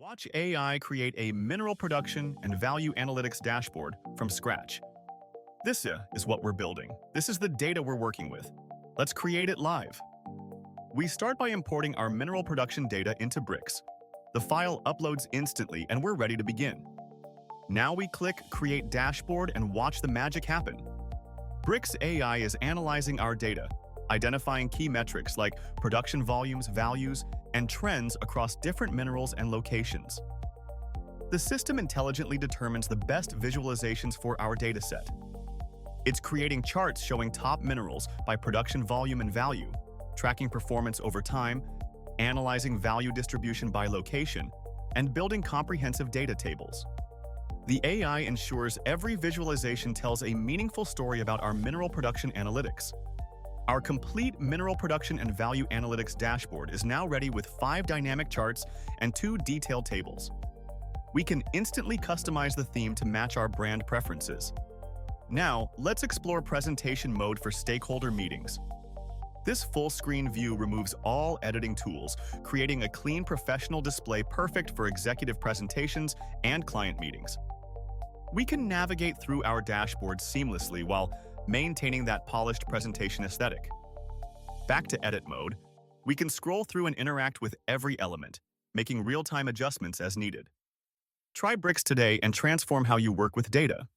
Watch AI create a mineral production and value analytics dashboard from scratch. This is what we're building. This is the data we're working with. Let's create it live. We start by importing our mineral production data into Bricks. The file uploads instantly and we're ready to begin. Now we click Create Dashboard and watch the magic happen. Bricks AI is analyzing our data, identifying key metrics like production volumes, values, and trends across different minerals and locations. The system intelligently determines the best visualizations for our dataset. It's creating charts showing top minerals by production volume and value, tracking performance over time, analyzing value distribution by location, and building comprehensive data tables. The AI ensures every visualization tells a meaningful story about our mineral production analytics. Our complete mineral production and value analytics dashboard is now ready with 5 dynamic charts and 2 detailed tables. We can instantly customize the theme to match our brand preferences. Now, let's explore presentation mode for stakeholder meetings. This full-screen view removes all editing tools, creating a clean, professional display perfect for executive presentations and client meetings. We can navigate through our dashboard seamlessly while maintaining that polished presentation aesthetic. Back to edit mode, we can scroll through and interact with every element, making real-time adjustments as needed. Try Bricks today and transform how you work with data.